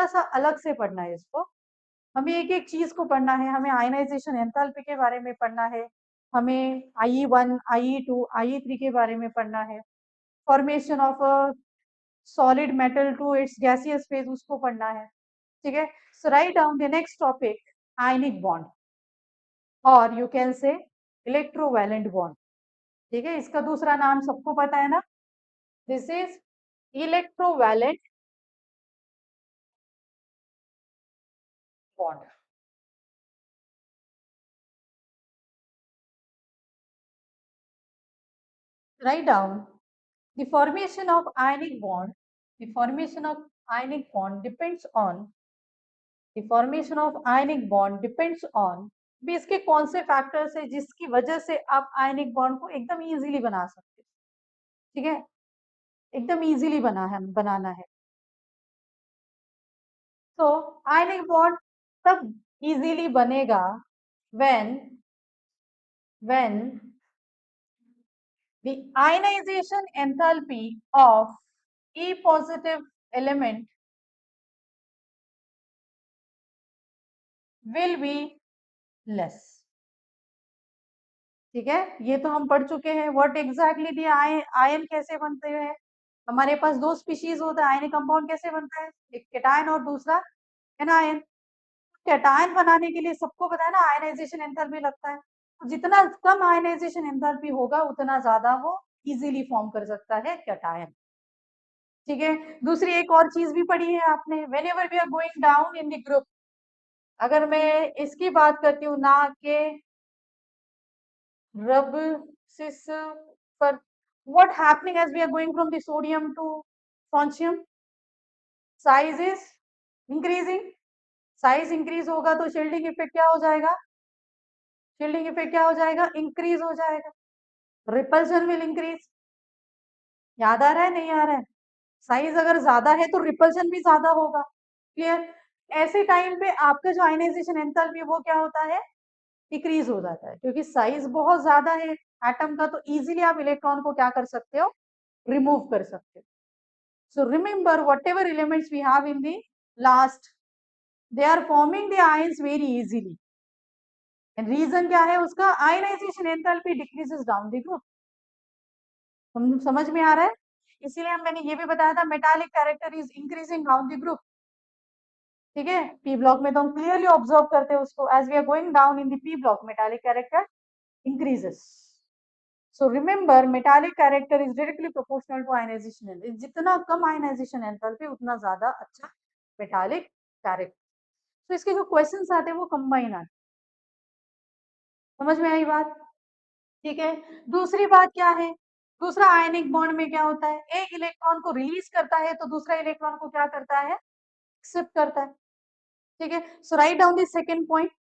थोड़ा सा अलग से पढ़ना है इसको, हमें एक एक चीज को पढ़ना है, हमें आयनाइजेशन एंथैल्पी के बारे में पढ़ना है, हमें IE1 IE2 IE3 के बारे में पढ़ना है, formation of a solid metal to its gaseous phase उसको पढ़ना है, ठीक है। So write down the next topic ionic bond, और you can say electrovalent bond, ठीक है। इसका दूसरा नाम सबको पता है ना, this is electrovalent bond. Write down the formation of ionic bond. The formation of ionic bond depends on the formation of ionic bond depends on भी इसके कौन से फैक्टर्स है जिसकी वजह से आप आयनिक बॉन्ड को एकदम इजीली बना सकते हो, ठीक है, एकदम इजीली बनाना है। तो आयनिक बॉन्ड तब इजीली बनेगा when the ionization enthalpy of E positive element will be less, ठीक है। ये तो हम पढ़ चुके हैं व्हाट एग्जैक्टली दी आयन कैसे बनते हैं। हमारे पास दो स्पीशीज होता है आयनिक कंपाउंड, कैसे बनता है, एक केटायन और दूसरा एनायन। केटायन बनाने के लिए सबको पता है ना आयनाइजेशन एंथैल्पी लगता है, तो जितना कम आयनाइजेशन एंथैल्पी होगा उतना ज्यादा वो इजीली फॉर्म कर सकता है केटायन, ठीक है। दूसरी एक और चीज भी पढ़ी है आपने, whenever we are going down in the group, अगर मैं इसकी बात करती हूँ ना के rub cis पर, what happening as we are going from the sodium to strontium, size is increasing, size increase होगा तो शील्डिंग इफेक्ट क्या हो जाएगा, शील्डिंग इफेक्ट क्या हो जाएगा, इंक्रीज हो जाएगा, रिपल्शन विल इंक्रीज। याद आ रहा है नहीं आ रहा है, साइज अगर ज्यादा है तो रिपल्शन भी ज्यादा होगा, क्लियर। ऐसे टाइम पे आपका जो आयनाइजेशन एंथैल्पी वो क्या होता है, डिक्रीज हो जाता है, क्योंकि साइज बहुत ज्यादा है एटम का, तो इजीली आप इलेक्ट्रॉन को क्या कर सकते हो, रिमूव कर सकते हो। So remember whatever elements we have in the last, they are forming the ions very easily, and reason क्या है उसका, ionization enthalpy decreases down the group। हम समझ में आ रहा है, इसीलिए मैंने ये भी बताया था metallic character is increasing down the group, ठीक है। पी ब्लॉक में तो हम क्लियरली ऑब्जर्व करते हैं उसको, as we are going down in the p block metallic character increases। So remember metallic character is directly proportional to ionization enthalpy, जितना कम ionization enthalpy उतना ज्यादा अच्छा metallic character। तो इसके जो क्वेश्चंस आते हैं वो कंबाइन आते हैं, समझ में आई बात, ठीक है। दूसरी बात क्या है, दूसरा आयनिक बॉन्ड में क्या होता है, एक इलेक्ट्रॉन को रिलीज करता है तो दूसरा इलेक्ट्रॉन को क्या करता है, एक्सेप्ट करता है, ठीक है। So write down the second point,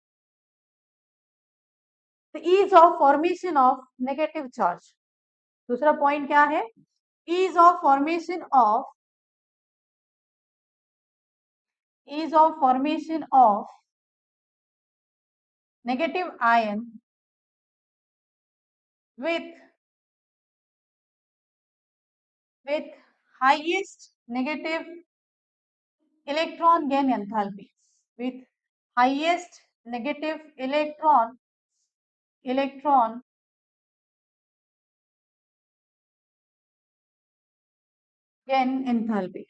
the ease of formation of negative charge. दूसरा पॉइंट क्या है, ease of formation of negative ion with highest negative electron gain enthalpy, with highest negative electron gain enthalpy।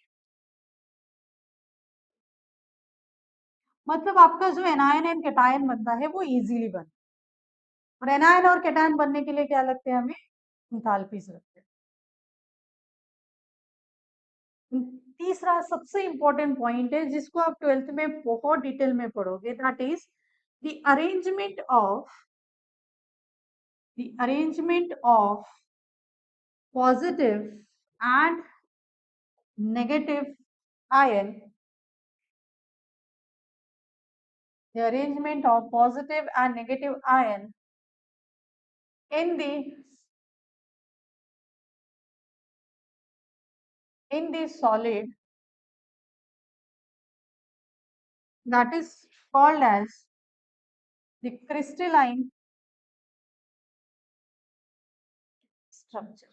मतलब आपका जो anion and cation बनता है वो easily बनता है, और एनायन और कैटायन बनने के लिए क्या लगते हैं, हमें एंथैल्पीज लगते हैं। तीसरा सबसे इंपॉर्टेंट पॉइंट है जिसको आप 12th में बहुत डिटेल में पढ़ोगे, that is the arrangement of positive and negative ion, the arrangement of positive and negative ion in the solid, that is called as the crystalline structure,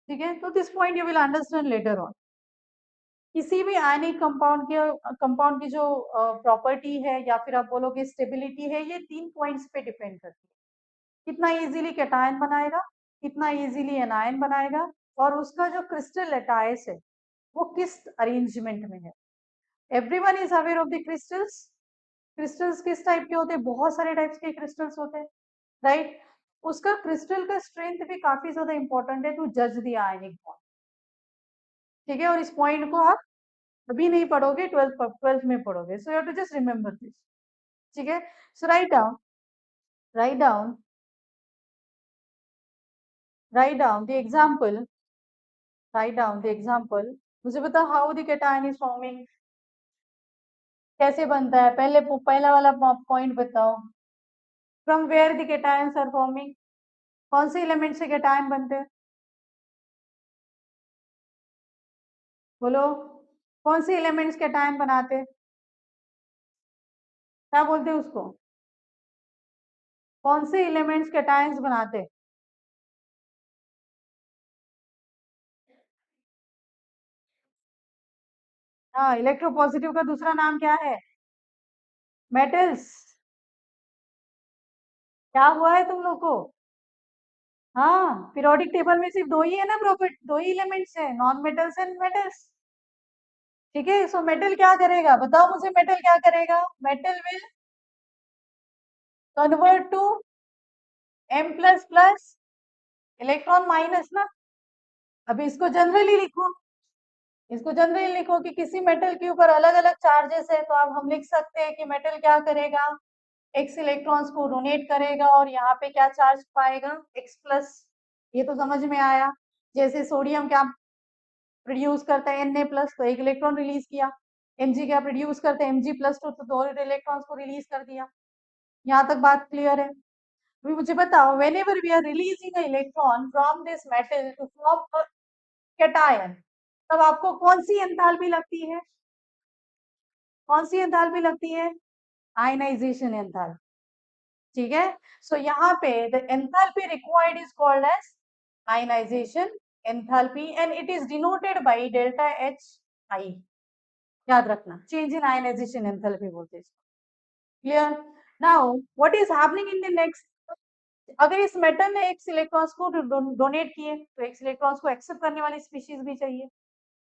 ठीक है। तो this point you will understand later on. किसी भी ionic compound की जो property है या फिर आप बोलोगे स्टेबिलिटी है, ये 3 पॉइंट्स पे डिपेंड करती है। कितना इजीली कैटायन बनाएगा, कितना इजीली एनायन बनाएगा, और उसका जो क्रिस्टल लैटाइस है वो किस अरेंजमेंट में है। Everyone is aware of the crystals. Crystals किस टाइप के होते हैं? बहुत सारे टाइप्स के क्रिस्टल्स होते हैं, राइट। उसका क्रिस्टल का स्ट्रेंथ भी काफी ज्यादा इंपॉर्टेंट है टू जज द आयनिक बॉन्ड, ठीक है। और इस पॉइंट को आप अभी नहीं पढ़ोगे, ट्वेल्थ में पढ़ोगे, so you have to just remember this, ठीक है। So write down write down the example write down the example. मुझे बताओ how the cation is forming, कैसे बनता है? पहला वाला पॉइंट बताओ। From where the cations are forming, कौन से एलिमेंट से कैटायन बनते हैं? बोलो, कौन से एलिमेंट्स कैटायन बनाते हैं? क्या बोलते हैं उसको? कौन से एलिमेंट्स कैटायंस बनाते हैं? हाँ, इलेक्ट्रोपॉजिटिव का दूसरा नाम क्या है? मेटल्स। क्या हुआ है तुम लोग को? हाँ, पीरियोडिक टेबल में सिर्फ दो ही है ना प्रॉपर्टी, दो ही एलिमेंट्स है, नॉन मेटल्स एंड मेटल्स, ठीक है। सो मेटल क्या करेगा? बताओ मुझे, मेटल क्या करेगा? Metal will convert to M plus plus, electron minus ना। अभी इसको जनरली लिखो कि किसी मेटल के ऊपर अलग अलग चार्जेस है, तो अब हम लिख सकते हैं कि मेटल क्या करेगा? एक्स इलेक्ट्रॉन्स को डोनेट करेगा, और यहाँ पे क्या चार्ज पाएगा? X plus. ये तो समझ में आया। जैसे सोडियम क्या प्रोड्यूस करता है? Na प्लस, तो एक इलेक्ट्रॉन रिलीज किया। Mg क्या प्रोड्यूस करता है? Mg प्लस, तो दो इलेक्ट्रॉन्स को रिलीज कर दिया। यहाँ तक बात क्लियर है? अभी मुझे बताओ, whenever we are releasing electron from this metal to form cation, तब आपको कौन सी एंथैल्पी लगती है? कौन सी एंथैल्पी लगती है? आयनाइजेशन एंथैल्पी, ठीक है। सो यहाँ पे the enthalpy required is called as ionization enthalpy, and it is denoted by delta H I. याद रखना, चेंज इन आयनाइजेशन एंथैल्पी बोलते हैं। Clear? Now what is happening in the next, अगर इस मेटल ने एक्स इलेक्ट्रॉन्स को donate किए, तो एक्स इलेक्ट्रॉन्स को एक्सेप्ट करने वाली स्पीशीज भी चाहिए,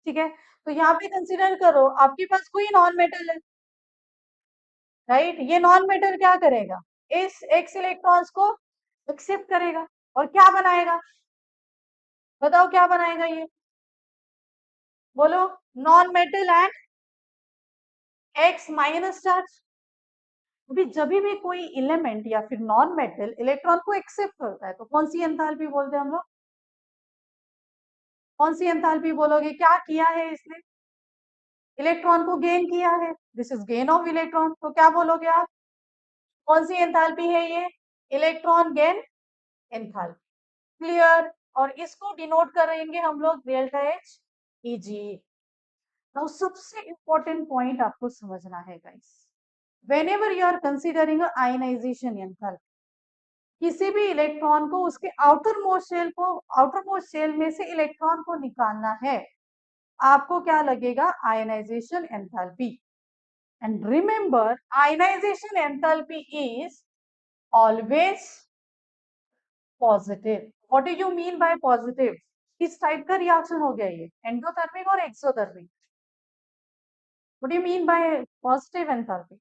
ठीक है। तो यहाँ पे कंसीडर करो आपके पास कोई नॉन मेटल है, राइट। ये नॉन मेटल क्या करेगा? इस एक्स इलेक्ट्रॉन्स को एक्सेप्ट करेगा, और क्या बनाएगा? बताओ क्या बनाएगा ये? बोलो, non metal and x minus charge. अभी जब भी कोई एलिमेंट या फिर नॉन मेटल इलेक्ट्रॉन को एक्सेप्ट करता है, तो कौन सी एंथैल्पी बोलते हैं हम लोग? कौन सी एंथैल्पी बोलोगे? क्या किया है इसने? इलेक्ट्रॉन को गेन किया है, this is gain of electron, तो क्या बोलोगे आप? कौन सी एंथैल्पी है ये? Electron gain enthalpy. क्लियर? और इसको डिनोट करेंगे हम लोग डेल्टा एच ई जी। नाउ सबसे इंपॉर्टेंट पॉइंट आपको समझना है guys, whenever you are considering a ionization enthalpy, किसी भी इलेक्ट्रॉन को उसके आउटर मोस्ट शेल में से इलेक्ट्रॉन को निकालना है, आपको क्या लगेगा? Ionization enthalpy. And remember, ionization enthalpy is always positive. What do you mean by positive? किस टाइप का रिएक्शन हो गया ये? एंडोथर्मिक और exothermic? What do you mean by positive enthalpy?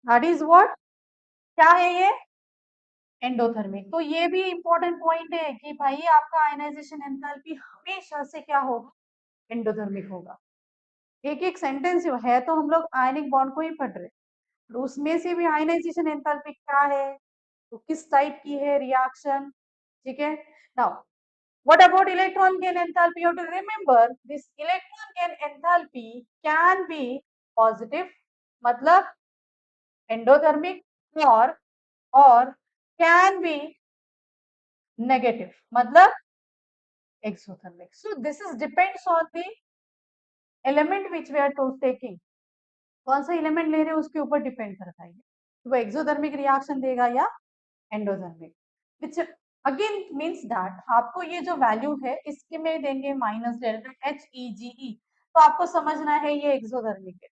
That is what? क्या है ये? एंडोथर्मिक। तो ये भी इंपॉर्टेंट पॉइंट है कि भाई आपका आयनाइजेशन एंथैल्पी हमेशा से क्या होगा? एंडोथर्मिक होगा। एक एक सेंटेंस जो है, तो हम लोग आयनिक बॉन्ड को ही पढ़ रहे हैं, तो उसमें से भी आयनाइजेशन एंथैल्पी क्या है, तो किस टाइप की है रिएक्शन, ठीक है। Now what about electron gain enthalpy? You have to remember this electron gain enthalpy can be positive, मतलब एंडोथर्मिक, और can be negative, मतलब exothermic. So this is depends on the element which we are taking. कौन सा element ले रहे हो उसके ऊपर डिपेंड करता है, वो एक्सोथर्मिक रिएक्शन देगा या एंडोथर्मिक। अगेन मीन्स दैट आपको ये जो वैल्यू है इसके में देंगे माइनस डेल्टा एच ई जी ई, तो आपको समझना है ये एक्सोथर्मिक है।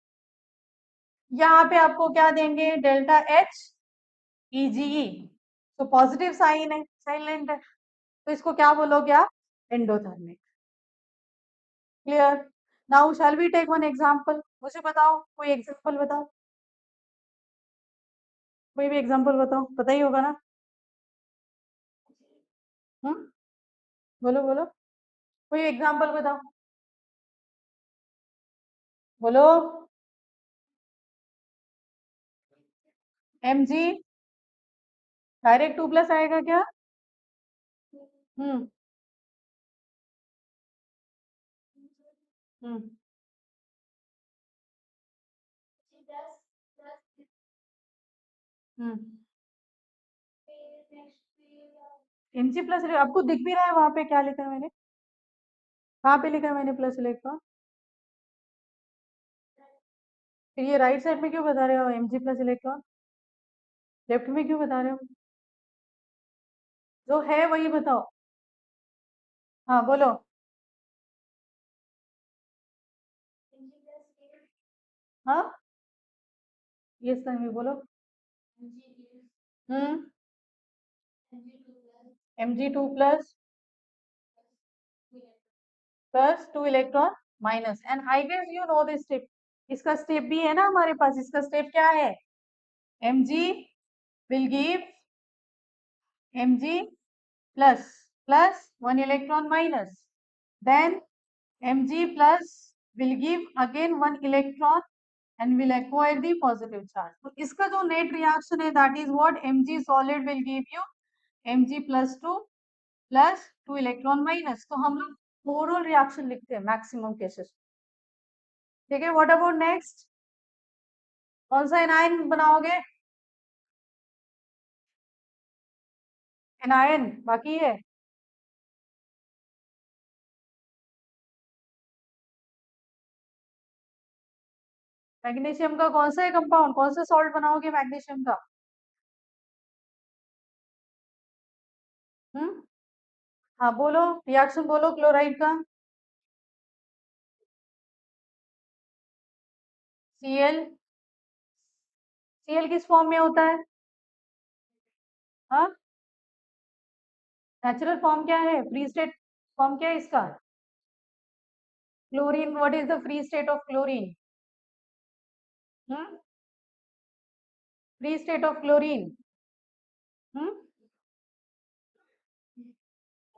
यहाँ पे आपको क्या देंगे, डेल्टा एच ई जी ई, तो पॉजिटिव साइन है, साइलेंट है, तो इसको क्या बोलोगे आप, endothermic. Clear. Now shall we take one example, मुझे बताओ कोई एग्जांपल बताओ, कोई भी एग्जांपल बताओ, पता ही होगा ना। हम्म, बोलो बोलो, कोई एग्जांपल बताओ, बोलो। एम जी डायरेक्ट 2+ आएगा क्या? हम्म हम्म हम्म एम जी प्लस, आपको दिख भी रहा है वहां पे क्या लिखा है मैंने, कहाँ पे लिखा है मैंने प्लस इलेक्ट्रॉन? फिर ये राइट साइड में क्यों बता रहे हो M G plus electron, left में क्यों बता रहे हो? जो है वही बताओ। हाँ बोलो। हाँ ये में बोलो। Hmm M G 2+ plus 2 electron minus, and I guess you know this step, इसका स्टेप भी है ना हमारे पास, इसका स्टेप क्या है, M G will give M G plus plus 1 electron minus, then Mg plus will give again 1 electron and will acquire the positive charge. तो इसका जो नेट रिएक्शन है that is what Mg solid will give you Mg plus 2 plus 2 electron minus. तो हम लोग overall reaction लिखते हैं maximum cases. ठीक है, व्हाट अबाउट नेक्स्ट, कौन सा एनायन बनाओगे? एनायन बाकी है। मैग्नीशियम का कौन सा है कंपाउंड, कौन सा सॉल्ट बनाओगे मैग्नीशियम का? हम्म, हाँ बोलो, रिएक्शन बोलो क्लोराइड का। Cl, Cl किस फॉर्म में होता है? हाँ, नेचुरल फॉर्म क्या है, फ्री स्टेट फॉर्म क्या है इसका? Chlorine, what is the free state of chlorine? Hmm, free state of chlorine. Hmm,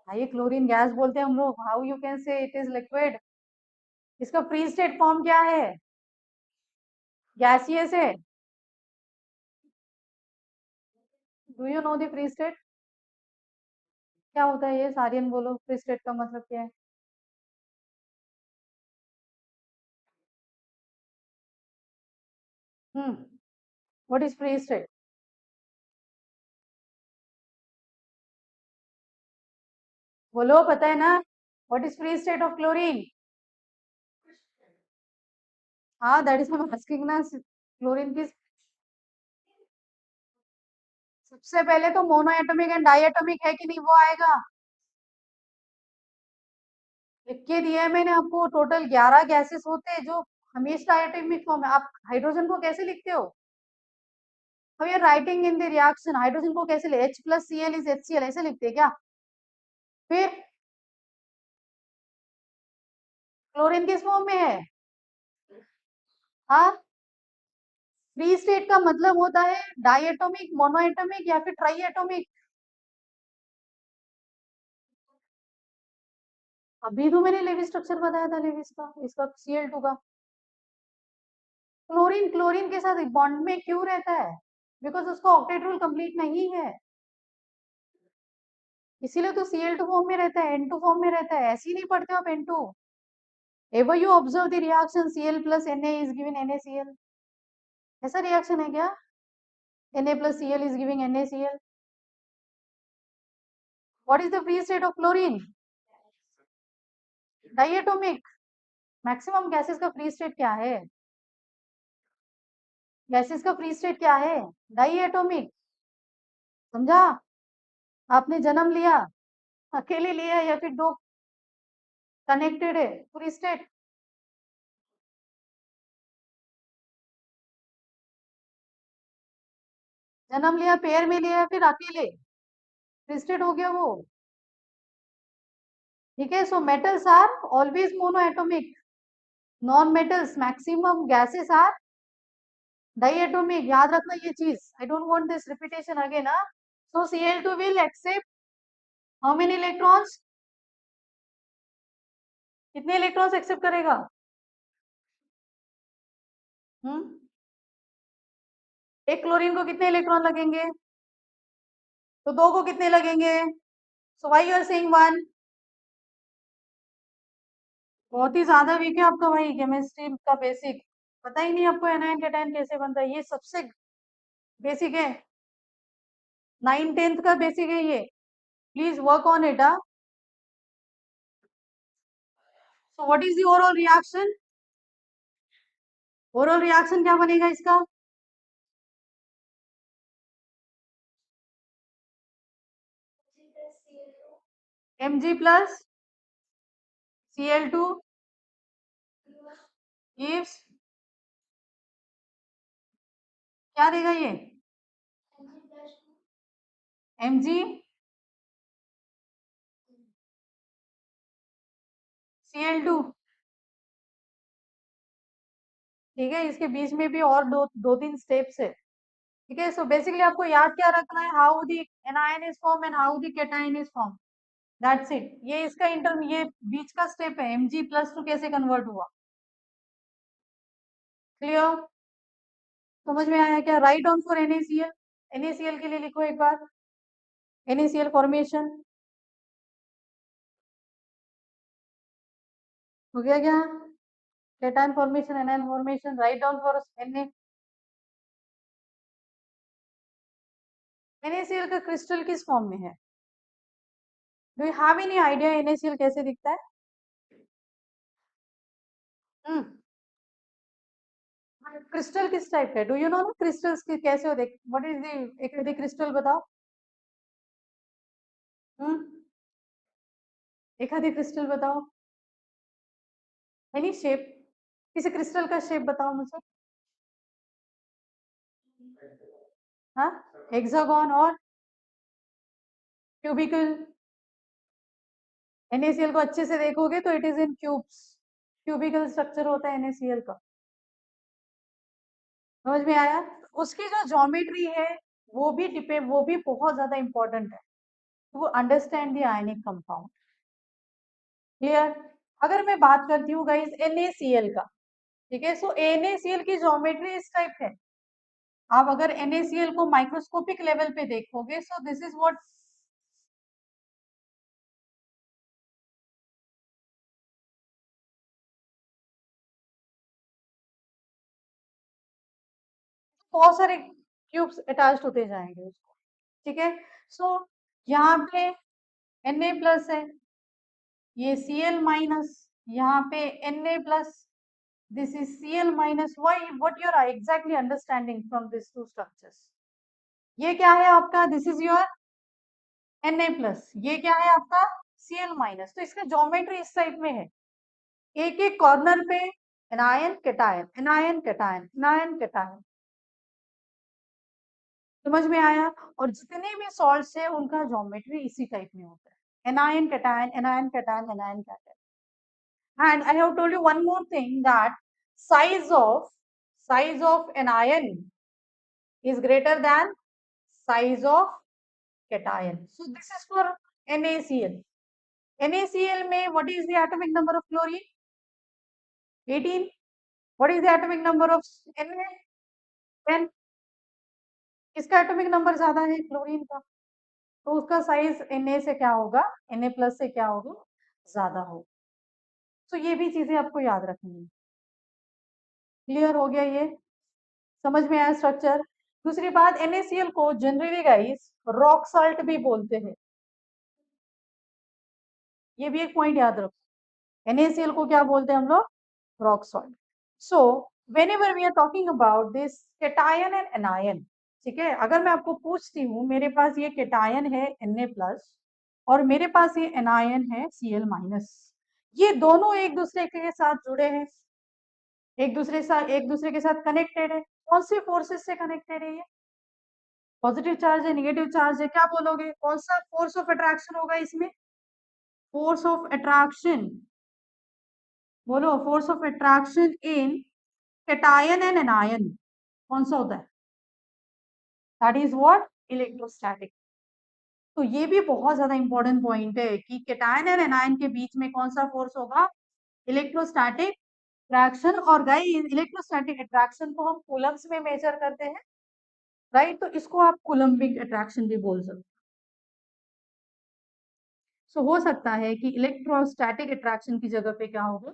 हाँ ये क्लोरीन गैस बोलते हैं हम लोग, how you can say it is liquid, इसका फ्री स्टेट फॉर्म क्या है, गैसियस है। Do you know the free state, क्या होता है ये, सारियन बोलो, फ्री स्टेट का मतलब क्या है? Hmm, what is free state, बोलो, पता है ना, what is free state of chlorine? हाँ that is I am asking ना, क्लोरीन की सबसे पहले तो monoatomic and diatomic है कि नहीं, वो आएगा। लिख के दिया है मैंने आपको, टोटल 11 गैसेस होते हैं जो हमेशा एटॉमिक फॉर्म है। आप हाइड्रोजन को कैसे लिखते हो, तो ये writing in the reaction, hydrogen को कैसे ले, H plus Cl is HCl ऐसे लिखते हैं क्या? फिर क्लोरीन किस फॉर्म में है? हाँ, फ्री स्टेट का मतलब होता है डाई एटॉमिक, मोनो एटॉमिक या फिर ट्राई एटॉमिक। अभी तो मैंने लेवी स्ट्रक्चर बताया था लेविस का, इसका Cl2 का। क्लोरीन क्लोरीन के साथ बॉन्ड में क्यों रहता है, बिकॉज उसका ऑक्टेट रूल कंप्लीट नहीं है, इसीलिए तो Cl2 फॉर्म में रहता है, N2 फॉर्म में रहता है, ऐसे ही नहीं पढ़ते हो आप N2। Ever you observe the reaction Cl plus Na is given NaCl, ऐसा रिएक्शन है क्या, Na plus Cl is giving NaCl? What is the free state of chlorine? Diatomic. Maximum gases का फ्री स्टेट क्या है, gases का free state क्या है, diatomic, समझा? आपने जन्म लिया, अकेले लिया या फिर दो कनेक्टेड है पूरी स्टेट? जन्म लिया पेयर में लिया या फिर अकेले? फ्री स्टेट हो गया वो। ठीक है, so metals are always monoatomic, non metals maximum gases are diatomic. याद रखना ये चीज, I don't want this repetition again. So Cl2 will accept how many electrons? कितने इलेक्ट्रॉन्स एक्सेप्ट करेगा? हम्म, एक क्लोरीन को कितने इलेक्ट्रॉन लगेंगे? तो दो को कितने लगेंगे? So why you are saying one? बहुत ही ज्यादा वीक है आपका भाई केमिस्ट्री का बेसिक, पता ही नहीं आपको एनायन कैटायन कैसे बनता है। ये सबसे बेसिक है, 9th 10th का बेसिक है ये। Please work on it. So what is the overall reaction? Overall reaction क्या बनेगा इसका? Mg प्लस Cl2 gives क्या देगा ये? Mg Cl2। ठीक है, इसके बीच में भी और दो तीन स्टेप्स है। ठीक है, सो बेसिकली आपको याद क्या रखना है? How the anion is form and how the cation is form, that's it. ये इसका ये बीच का स्टेप है, Mg+2 कैसे कन्वर्ट हुआ। क्लियर? समझ में आया क्या? Write down for NaCl। NaCl के लिए लिखो एक बार, NaCl फॉर्मेशन हो गया क्या? Cation formation, anion formation, write down for NaCl का क्रिस्टल किस फॉर्म में है? Do you have any idea NaCl कैसे दिखता है? क्रिस्टल किस टाइप का है? डू यू नो ना क्रिस्टल्स के कैसे होते? व्हाट इज द एक आधी क्रिस्टल बताओ। हम्म, एक आधी क्रिस्टल बताओ, एनी शेप, किसी क्रिस्टल का शेप बताओ मुझे। हाँ, हेक्सागोन और क्यूबिकल। NaCl को अच्छे से देखोगे तो it is in cubes, cubical structure होता है NaCl का। समझ में आया? उसकी जो ज्योमेट्री है वो भी बहुत ज्यादा इंपॉर्टेंट है to understand the ionic compound. Clear? अगर मैं बात करती हूँ गाइस NaCl का, ठीक है, सो NaCl की ज्योमेट्री इस टाइप है। आप अगर NaCl को माइक्रोस्कोपिक लेवल पे देखोगे, सो दिस इज व्हाट बहुत सारे क्यूब्स अटैच्ड होते जाएंगे उसको। ठीक है, सो यहाँ पे Na+ है, ये Cl-, यहाँ पे Na+, this is Cl-। why what you are exactly understanding from these two structures? ये क्या है आपका? दिस इज योर Na+, ये क्या है आपका? Cl-। तो इसका ज्योमेट्री इस टाइप में है, एक एक कॉर्नर पे anion cation, anion cation, anion cation. समझ में आया? और जितने भी सॉल्ट्स है उनका ज्योमेट्री इसी टाइप में होता है, anion cation, anion cation, anion cation. And I have told you one more thing, that size of size of anion is greater than size of cation. So this is for NaCl. NaCl में what is the atomic number of chlorine? 18. What is the atomic number of Na? 10. किसका atomic number ज्यादा है? Chlorine का। तो उसका size Na से क्या होगा? Na+ से क्या होगा? ज्यादा होगा। तो ये भी चीजें आपको याद रखनी है। क्लियर हो गया ये? समझ में आया स्ट्रक्चर? दूसरी बात, NaCl को जनरली गाइस रॉक साल्ट भी बोलते हैं, ये भी एक पॉइंट याद रखो। NaCl को क्या बोलते हैं हम लोग? Rock salt. So whenever we are talking about this cation and anion, ठीक है, अगर मैं आपको पूछती हूँ मेरे पास ये केटायन है Na+ और मेरे पास ये एनायन है Cl-, ये दोनों एक दूसरे के साथ जुड़े हैं, एक दूसरे के साथ कनेक्टेड है, कौन सी फोर्सेस से कनेक्टेड है ये? पॉजिटिव चार्ज है, नेगेटिव चार्ज है, क्या बोलोगे? कौन सा फोर्स ऑफ अट्रैक्शन होगा इसमें? फोर्स ऑफ अट्रैक्शन, बोलो, force of attraction in cation and anion कौन सा होता है? That is what? इलेक्ट्रोस्टैटिक। तो ये भी बहुत ज्यादा इंपॉर्टेंट पॉइंट है कि कैटायन एंड एनायन के बीच में कौन सा फोर्स होगा? Electrostatic attraction. और गाइस इलेक्ट्रोस्टैटिक अट्रैक्शन को हम कूलम्स में मेजर करते हैं, राइट? तो इसको आप कूलम्बिक अट्रैक्शन भी बोल सकते हो। सो हो सकता है कि इलेक्ट्रोस्टैटिक अट्रैक्शन की जगह पे क्या होगा?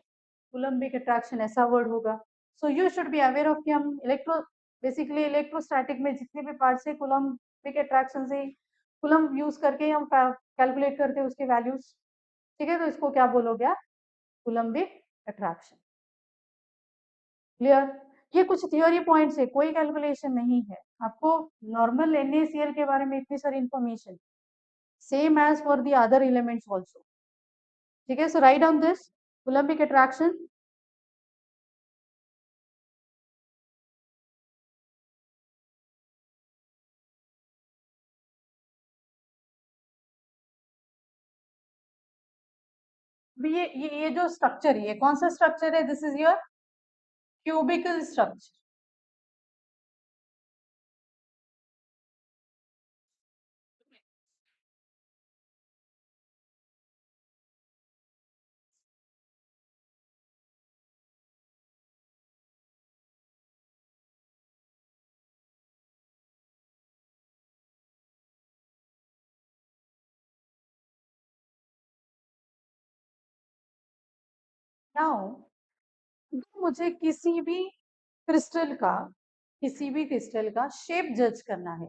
कूलम्बिक अट्रैक्शन ऐसा वर्ड होगा। So you should be aware of कि हम बेसिकली इलेक्ट्रोस्टैटिक में जितने भी पार्ट्स है कूलम्बिक अट्रैक्शन से कूलम्ब यूज करके हम कैलकुलेट करते हैं उसके वैल्यूज। ठीक है, तो इसको क्या बोलोगे आप? Coulombic attraction. क्लियर? ये कुछ थियोरी पॉइंट्स है, कोई कैलकुलेशन नहीं है। आपको नॉर्मल NaCl के बारे में इतनी सारी information, same as for the other elements also. ठीक है, so write down this coulombic attraction. ये जो स्ट्रक्चर है, ये कौन सा स्ट्रक्चर है? This is your cubical structure. Now मुझे किसी भी क्रिस्टल का शेप जज करना है,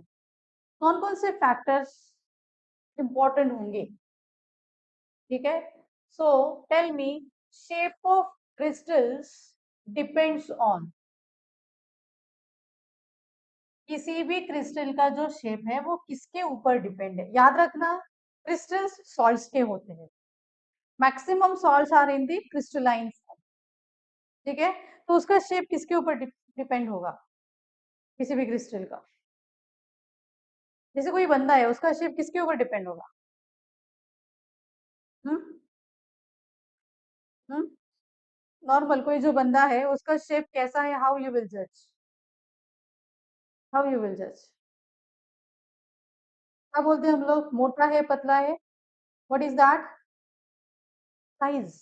कौन कौन से फैक्टर्स इंपॉर्टेंट होंगे? ठीक है, so tell me, shape of crystals depends on, किसी भी क्रिस्टल का जो शेप है वो किसके ऊपर डिपेंड है? याद रखना, क्रिस्टल्स सॉल्ट्स के होते हैं, maximum salts are in the crystalline form. ठीक है, तो उसका शेप किसके ऊपर डिपेंड होगा? किसी भी क्रिस्टल का, जैसे कोई बंदा है उसका शेप किसके ऊपर डिपेंड होगा? हम्म हम्म नॉर्मल कोई जो बंदा है उसका शेप कैसा है? हाउ यू विल जज? हाउ यू विल जज? क्या बोलते हैं हम लोग? मोटा है, पतला है? What is that? साइज,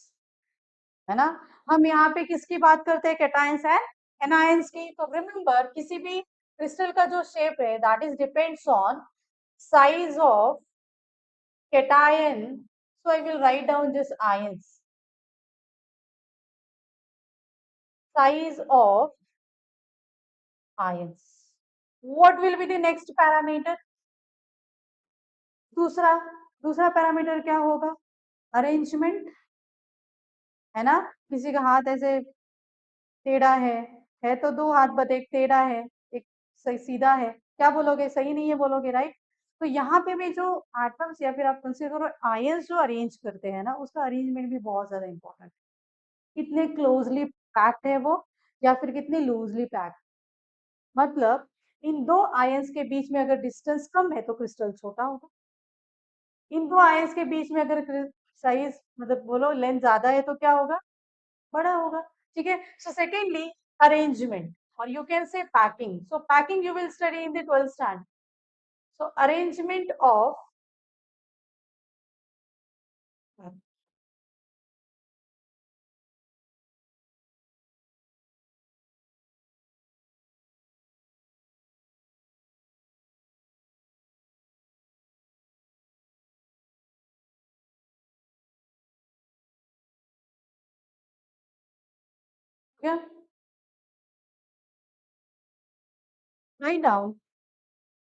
है ना? हम यहाँ पे किसकी बात करते हैं? कैटायंस एंड एनायंस की। तो रिमेंबर, किसी भी क्रिस्टल का जो शेप है that is depends on size of cation. So I will write down this ions, size of ions. What will be the next parameter? दूसरा दूसरा पैरामीटर क्या होगा? अरेंजमेंट, है ना? किसी का हाथ ऐसे टेढ़ा है तो दो हाथ बट एक टेढ़ा है, एक सही सीधा है, क्या बोलोगे? सही नहीं है बोलोगे, राइट? तो यहाँ पे भी जो एटम्स या फिर आप कंसीडर करो आयंस जो अरेंज करते हैं ना, उसका अरेंजमेंट भी बहुत ज्यादा इंपॉर्टेंट है। कितने क्लोजली पैक्ड है वो, या फिर कितने लूजली पैक्ड। मतलब इन दो आयंस के बीच में अगर डिस्टेंस कम है तो क्रिस्टल छोटा होगा, इन दो आयंस के बीच में अगर साइज मतलब बोलो लेंथ ज्यादा है तो क्या होगा? बड़ा होगा। ठीक है, सो सेकेंडली अरेंजमेंट, और you can say packing. So packing you will study in the 12th standard. So arrangement of, क्या? Write down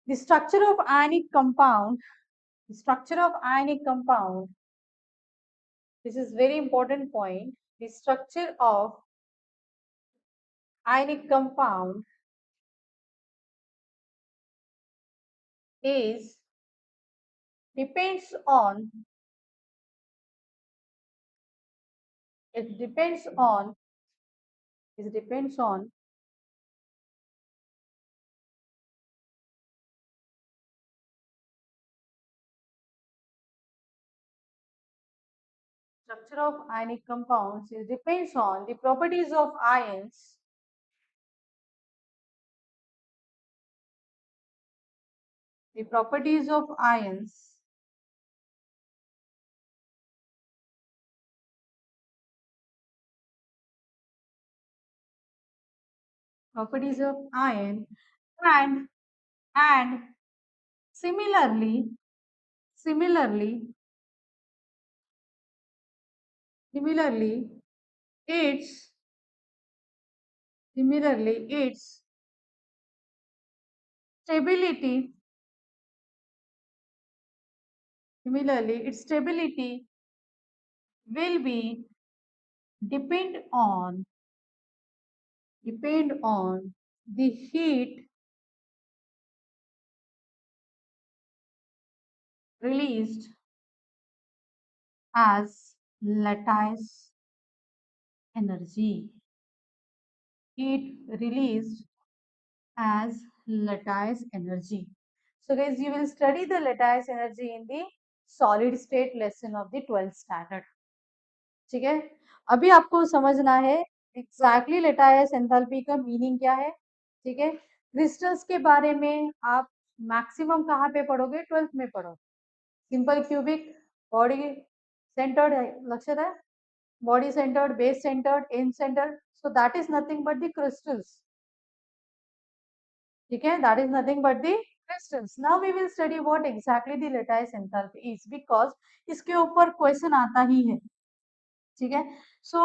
the structure of ionic compound, the structure of ionic compound, this is very important point. The structure of ionic compound is depends on it depends on structure of ionic compounds. It depends on the properties of ions. The properties of ions. Properties of ion and and similarly similarly similarly its its stability its stability will be depend on the heat released as lattice energy. Heat released as lattice energy. So guys, you will study the lattice energy in the solid state lesson of the 12th standard. ठीक है, अभी आपको समझना है exactly लेटायस enthalpy का meaning क्या है. ठीक है, क्रिस्टल्स के बारे में आप मैक्सिमम कहाँ पे पढ़ोगे, 12th में पढ़ो. सिंपल क्यूबिक, बॉडी सेंटर्ड है, लक्षित है, body centered, base centered, end centered. So that is nothing but the crystals. ठीक है, that is nothing but the crystals. Now we will study what exactly the lattice enthalpy is because इसके ऊपर question आता ही है. ठीक है, so